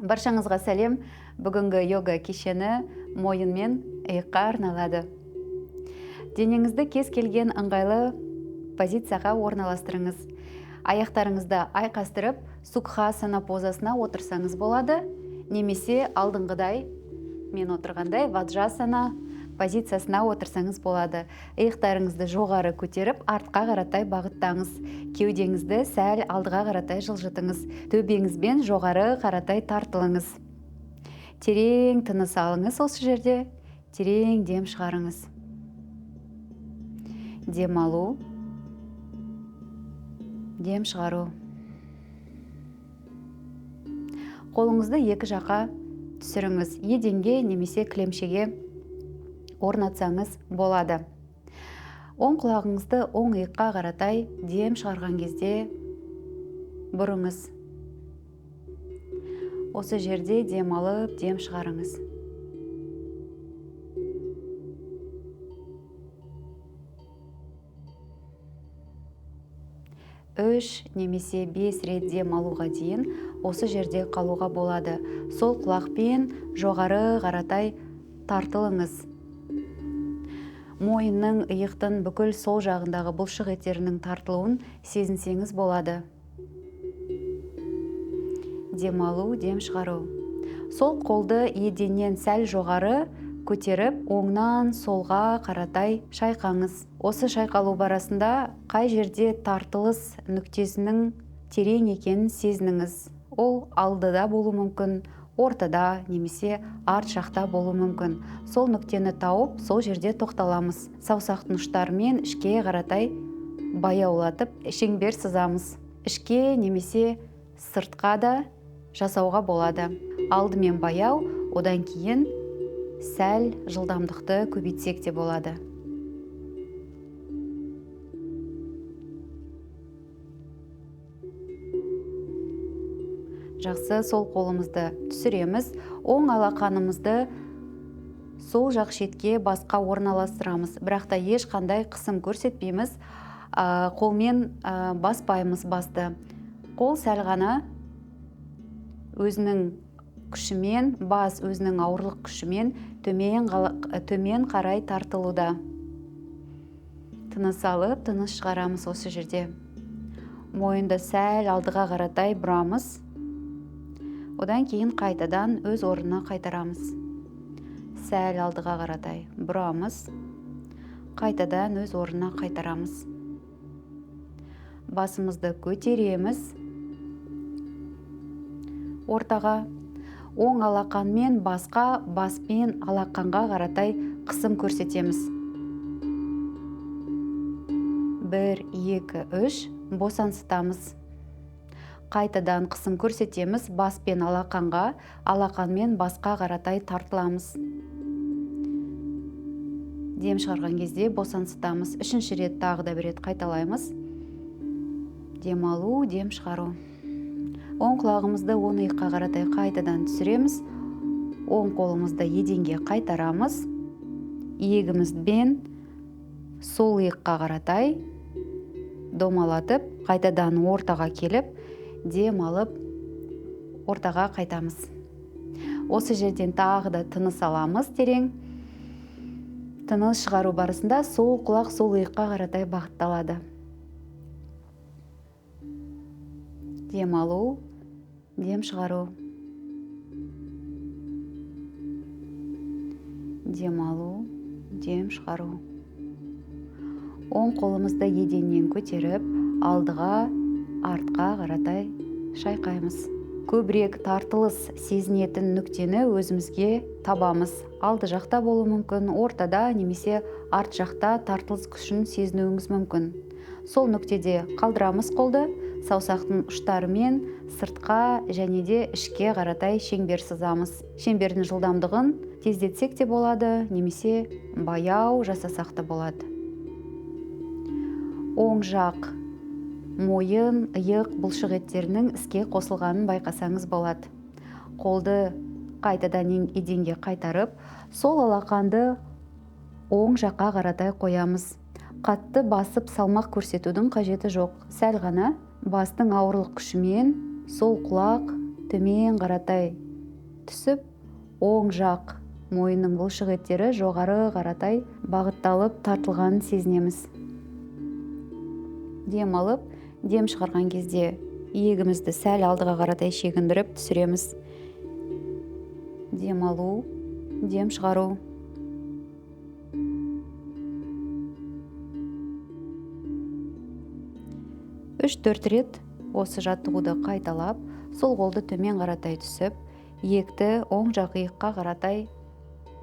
Баршаңызға сәлем. Бүгінгі йога кешені мойын мен иыққа арналады. Денеңізді кез келген ыңғайлы позицияға орналастырыңыз. Аяқтарыңызды айқастырып, сукхасана позасына отырсаңыз болады, немесе алдыңғыдай, мен отырғандай ваджасана позициясына отырсаңыз болады. Иықтарыңызды жоғары көтеріп, артқа қаратай бағыттаңыз. Кеудеңізді сәл алдыға қаратай жылжытыңыз. Төбеңізбен жоғары қаратай тартылыңыз. Терең тыныс алыңыз осы жерде. Терең дем шығарыңыз. Дем алу, дем шығару. Қолыңызды екі жаққа түсіріңіз. Еденге немесе кілемшеге орнатсаңыз болады. Оң құлағыңызды оң иыққа қаратай дем шығарған кезде бұрыңыз. Осы жерде дем алып, дем шығарыңыз. Үш немесе 5 рет дем алуға дейін осы жерде қалуға болады. Сол құлақпен жоғары қаратай тартылыңыз. Мойынның, иықтың бүкіл сол жағындағы бұлшық еттерінің тартылуын сезінсеңіз болады. Дем алу, дем шығару. Сол қолды еденнен сәл жоғары көтеріп, оңнан солға қаратай шайқаңыз. Осы шайқалу барысында қай жерде тартылыс нүктесінің терең екенін сезініңіз. Ол алдыда болу мүмкін, ортада немесе арт жақта болу мүмкін. Сол нүктені тауып, сол жерде тоқталамыз. Саусақтың ұштарымен ішке қаратай баяулатып, шеңбер сызамыз. Ішке немесе сыртқа да жасауға болады. Алдымен баяу, одан кейін сәл жылдамдықты көбейтсек те болады. Жақсы, сол қолымызды түсіреміз. Оң алақанымызды сол жақ шетке басқа орналастырамыз. Бірақ та ешқандай қысым көрсетпейміз. Қолмен баспаймыз басты. Қол сәл ғана өзінің күшімен, бас өзінің ауырлық күшімен төмен қарай тартылуда. Тыныс алып, тыныс шығарамыз осы жерде. Мойынды сәл алдыға қаратай бұрамыз. Одан кейін қайтадан өз орнына қайтарамыз. Сәл алдыға қаратай бұрамыз. Қайтадан өз орнына қайтарамыз. Басымызды көтереміз. Ортаға оң алақанмен басқа, баспен алақанға қаратай қысым көрсетеміз. 1, 2, 3 босансытамыз. Қайтадан қысым көрсетеміз, баспен алақанға, алақанмен басқа қаратай тартыламыз. Дем шығарған кезде босансытамыз. Үшінші рет тағы да бір рет қайталаймыз. Дем алу, дем шығару. Оң құлағымызды оң иыққа қаратай қайтадан түсіреміз. Оң қолымызды еденге қайтарамыз. Иегімізбен сол иыққа қаратай домалатып, қайтадан ортаға келіп, дем алып, ортаға қайтамыз. Осы жерден тағы да тыныс аламыз терең. Тыныс шығару барысында сол құлақ сол иыққа қаратай бағытталады. Дем алу, дем шығару. Дем алу, дем шығару. Оң қолымызды еденнен көтеріп, алдыға, артқа қаратай шайқаймыз. Көбірек тартылыс сезінетін нүктені өзімізге табамыз. Алды жақта болу мүмкін, ортада немесе арт жақта тартылыс күшін сезінуіңіз мүмкін. Сол нүктеде қалдырамыз қолды, саусақтың ұштарымен сыртқа және де ішке қаратай шеңбер сызамыз. Шеңбердің жылдамдығын тездетсек те болады, немесе баяу жасасақ та болады. Оң жақ мойын, иық, бұлшық еттерінің іске қосылғанын байқасаңыз болады. Қолды қайтадан еденге қайтарып, сол алақанды оң жаққа қаратай қоямыз. Қатты басып салмақ көрсетудің қажеті жоқ. Сәл ғана бастың ауырлық күшімен сол құлақ төмен қаратай түсіп, оң жақ мойынның бұлшық еттері жоғары қаратай бағытталып тартылғанын сезінеміз. Дем алып, дем шығарған кезде иегімізді сәл алдыға қаратай шегіндіріп түсіреміз. Дем алу, дем шығару. Үш-төрт рет осы жаттығуды қайталап, сол қолды төмен қаратай түсіп, иекті оң жақ иыққа қаратай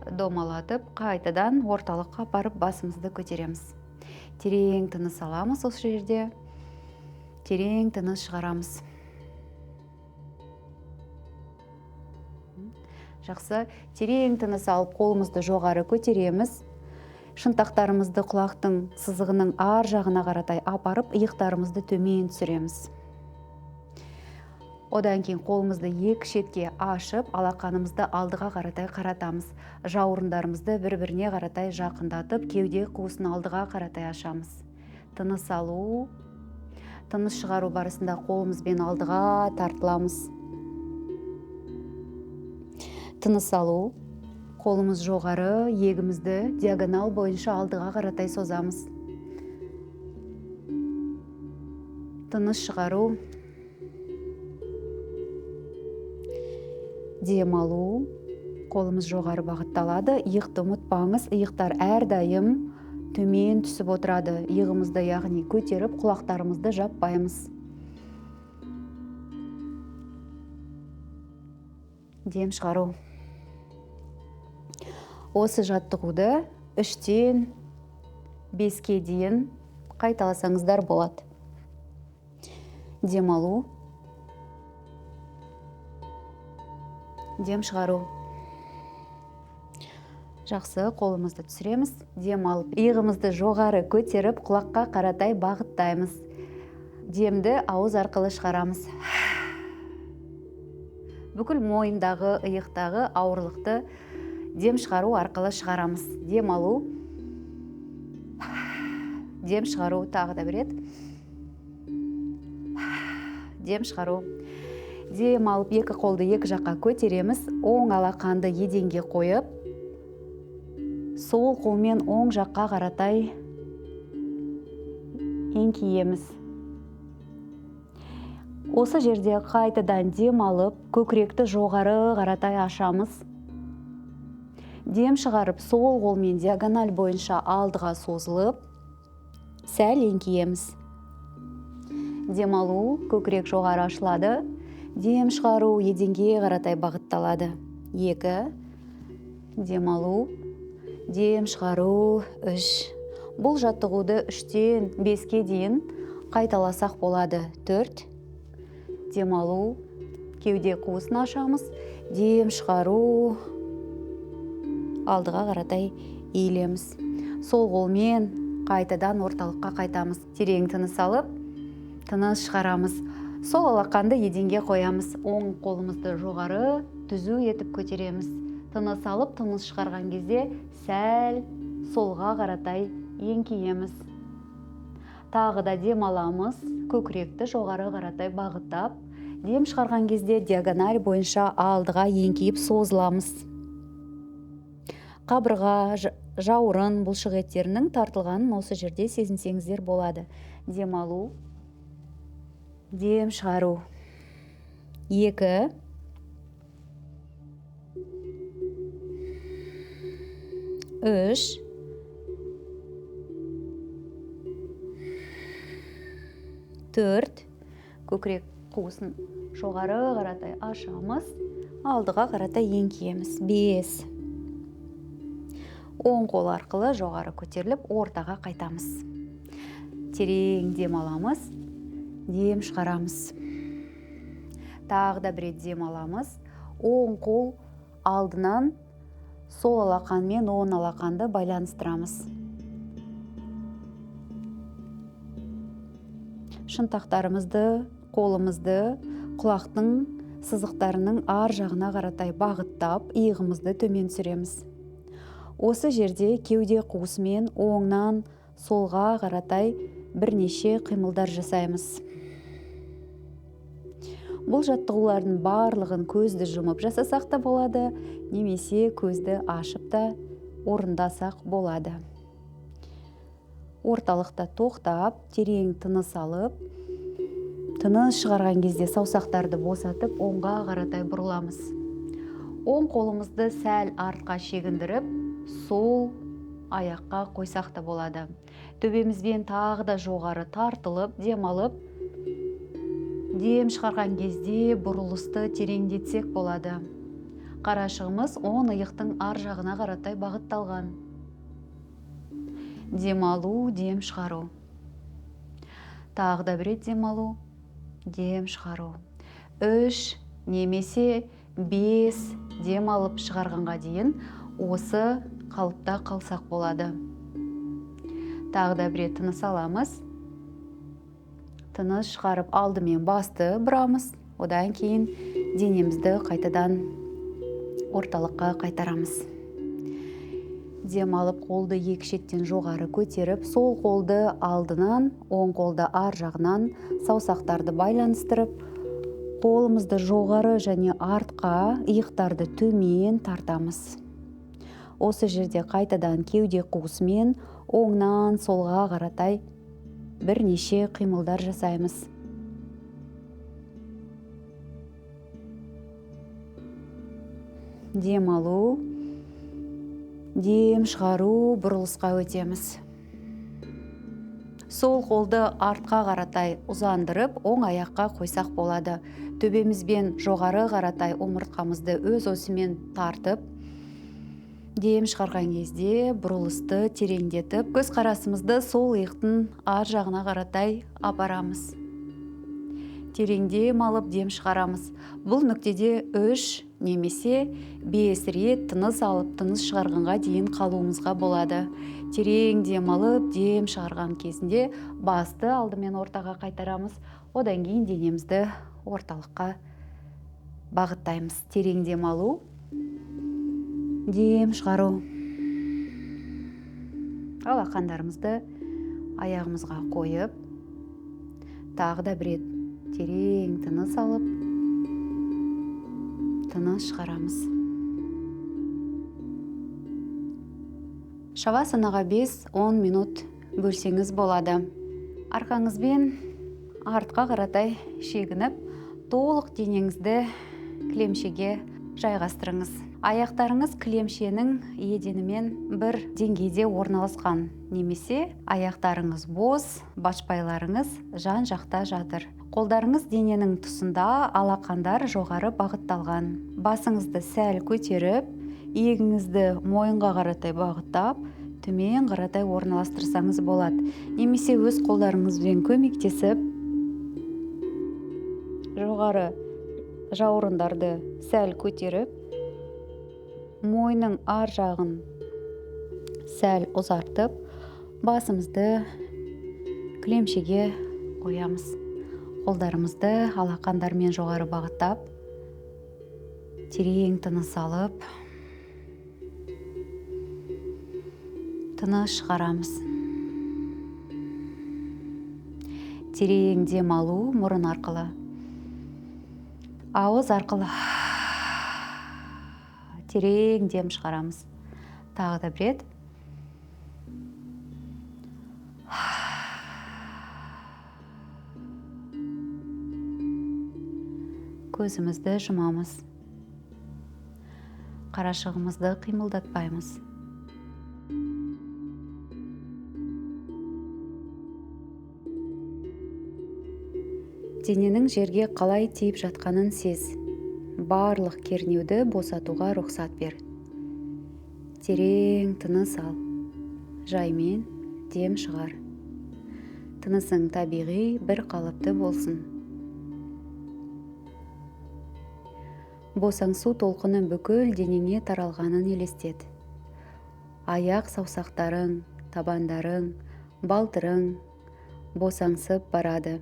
домалатып, қайтадан орталыққа апарып басымызды көтереміз. Терең тыныс аламыз осы жерде. Терең тыныс шығарамыз. Жақсы, терең тыныс алып, қолымызды жоғары көтереміз. Шынтақтарымызды құлақтың сызығының ар жағына қаратай апарып, иықтарымызды төмен түсіреміз. Одан кейін қолымызды екі шетке ашып, алақанымызды алдыға қаратай қаратамыз. Жауырындарымызды бір-біріне қаратай жақындатып, кеуде қуысын алдыға қаратай ашамыз. Тыныс алу, тыныс шығару барысында қолымызбен алдыға тартыламыз. Тыныс алу, қолымыз жоғары, иегімізді диагонал бойынша алдыға қаратай созамыз. Тыныс шығару, дем алу, қолымыз жоғары бағытталады. Иықты ұмытпаңыз, иықтар әрдайым төмен түсіп отырады. Иығымызды яғни көтеріп, құлақтарымызды жаппаймыз. Дем шығару. Осы жаттығуды 3-тен 5-ке дейін қайталасаңыздар болады. Дем алу, дем шығару. Жақсы, қолымызды түсіреміз. Дем алып, иығымызды жоғары көтеріп, құлаққа қаратай бағыттаймыз. Демді ауыз арқылы шығарамыз. Бүкіл мойындағы, иықтағы ауырлықты дем шығару арқылы шығарамыз. Дем алу, дем шығару, тағы да бір рет. Дем шығару. Дем алып, екі қолды екі жаққа көтереміз. Оң алақанды еденге қойып, сол қолмен оң жаққа қаратай еңкейеміз. Осы жерде қайтадан дем алып, көкіректі жоғары қаратай ашамыз. Дем шығарып, сол қолмен диагональ бойынша алдыға созылып, сәл еңкейеміз. Дем алу, көкірек жоғары ашылады. Дем шығару, еденге қаратай бағытталады. 2. Дем алу, дем шығару, 3. Бұл жаттығуды 3-тен 5-ке дейін қайталасақ болады. 4. Дем алу, кеуде қуысын ашамыз. Дем шығару, алдыға қаратай иілеміз. Сол қолмен қайтадан орталыққа қайтамыз. Терең тыныс алып, тыныс шығарамыз. Сол алақанды еденге қоямыз. Оң қолымызды жоғары түзу етіп көтереміз. Тыныс алып, тыныс шығарған кезде сәл солға қаратай еңкейеміз. Тағы да дем аламыз. Көкіректі жоғары қаратай бағыттап, дем шығарған кезде диагональ бойынша алдыға еңкейіп созыламыз. Қабырға, жауырын, бұлшық еттерінің тартылғанын осы жерде сезінсеңіздер болады. Дем алу, дем шығару. 2. Үш. 4. Көкірек қуысын жоғары қаратай ашамыз, алдыға қаратай еңкейеміз. 5. Оң қол арқылы жоғары көтеріліп, ортаға қайтамыз. Терең дем аламыз, дем шығарамыз. Тағы да бір рет дем аламыз. Оң қол алдынан сол алақанмен оң алақанды байланыстырамыз. Шынтақтарымызды, қолымызды құлақтың сызықтарының ар жағына қаратай бағыттап, иығымызды төмен түсіреміз. Осы жерде кеуде қуысымен оңнан солға қаратай бірнеше қимылдар жасаймыз. Бұл жаттығулардың барлығын көзді жұмып жасасақ та болады, немесе көзді ашып та орындасақ болады. Орталықта тоқтап, терең тыныс алып, тыныс шығарған кезде саусақтарды босатып, оңға қаратай бұрыламыз. Оң қолымызды сәл артқа шегіндіріп, сол аяққа қойсақ та болады. Төбемізбен тағы да жоғары тартылып, демалып, дем шығарған кезде бұрылысты тереңдетсек болады. Қарашығымыз оң иықтың ар жағына қаратай бағытталған. Демалу, дем шығару. Тағы да бір рет демалу, дем шығару. 3 немесе 5 дем алып шығарғанға дейін осы қалыпта қалсақ болады. Тағы да бір рет тыныс аламыз. Тыныс шығарып алдымен басты бұрамыз. Одан кейін денемізді қайтадан орталыққа қайтарамыз. Дем алып қолды екі шеттен жоғары көтеріп, сол қолды алдынан, оң қолды ар жағынан саусақтарды байланыстырып, қолымызды жоғары және артқа, иықтарды төмен тартамыз. Осы жерде қайтадан кеуде қуысымен оңнан солға қаратай бірнеше қимылдар жасаймыз. Дем алу, дем шығару, бұрылысқа өтеміз. Сол қолды артқа қаратай ұзандырып, оң аяққа қойсақ болады. Төбемізбен жоғары қаратай омыртқамызды өз осымен тартып, дем шығарған кезде бұрылысты тереңдетіп, көз қарасымызды сол иықтың ар жағына қаратай апарамыз. Тереңдем алып, дем шығарамыз. Бұл нүктеде 3 немесе 5 рет тыныс алып, тыныс шығарғанға дейін қалуымызға болады. Терең дем алып, дем шығарған кезінде басты алдымен ортаға қайтарамыз. Одан кейін денемізді орталыққа бағыттаймыз. Терең дем алу, дем шығару. Алақандарымызды аяғымызға қойып, тағы да бір рет терең тыныс алып, тыныс шығарамыз. Шавасанаға 5-10 минут бөлсеңіз болады. Арқаңызбен артқа қаратай шегініп, толық денеңізді кілемшеге жайғастырыңыз. Аяқтарыңыз кілемшенің еденімен бір деңгейде орналасқан, немесе аяқтарыңыз бос, башпайларыңыз жан жақта жатыр. Қолдарыңыз дененің тұсында, алақандар жоғары бағытталған. Басыңызды сәл көтеріп, иегіңізді мойынға қаратай бағыттап, төмен қаратай орналастырсаңыз болады. Немесе өз қолдарыңызбен көмектесіп, жоғары жауырындарды сәл көтеріп, мойынның ар жағын сәл ұзартып, басымызды кілемшеге қоямыз. Қолдарымызды алақандармен жоғары бағыттап, терең тыныс алып, тыныс шығарамыз. Терең дем алу мұрын арқылы, ауыз арқылы. Терең дем шығарамыз. Тағы да бір рет. Көзімізді жұмамыз. Қарашығымызды қимылдатпаймыз. Дененің жерге қалай тиіп жатқанын сез. Барлық кернеуді босатуға рұқсат бер. Терең тыныс ал. Жаймен дем шығар. Тынысың табиғи бір қалыпты болсын. Босаңсу толқыны бүкіл денеңе таралғанын елестет. Аяқ саусақтарың, табандарың, балтырың босаңсып барады.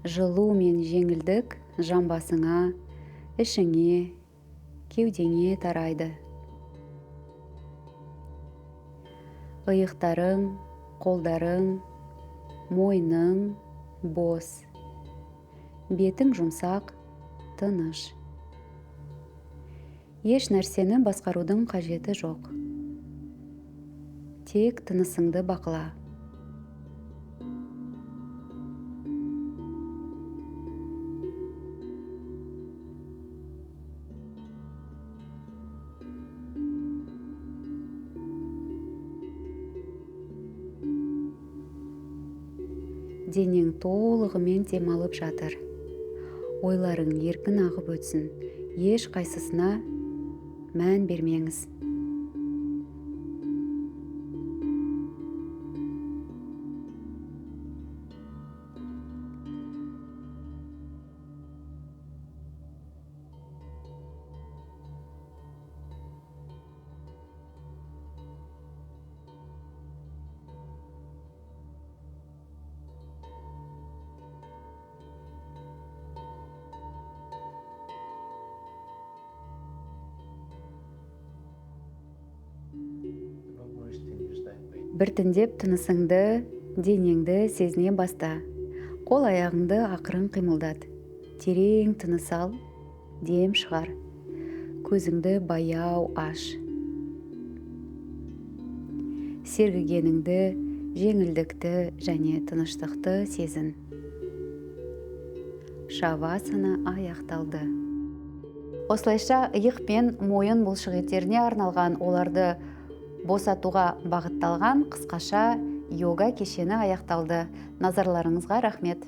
Жылу мен жеңілдік жамбасыңа, ішіңе, кеудеңе тарайды. Иықтарың, қолдарың, мойның бос. бетің жұмсақ, тыныш. Еш нәрсені басқарудың қажеті жоқ. Тек тынысыңды бақыла. Денең толығымен демалып жатыр. Ойларың еркін ағып өтсін. Еш қайсысына мән бермеңіз. Біртіндеп тынысыңды, денеңді сезіне баста. Қол аяғыңды ақырын қимылдат. Терең тыныс ал, дем шығар. Көзіңді баяу аш. Сергігеніңді, жеңілдікті және тыныштықты сезін. Шавасана аяқталды. Осылайша иық пен мойын бұлшықеттеріне арналған, оларды босатуға бағытталған қысқаша йога кешені аяқталды. Назарларыңызға рахмет.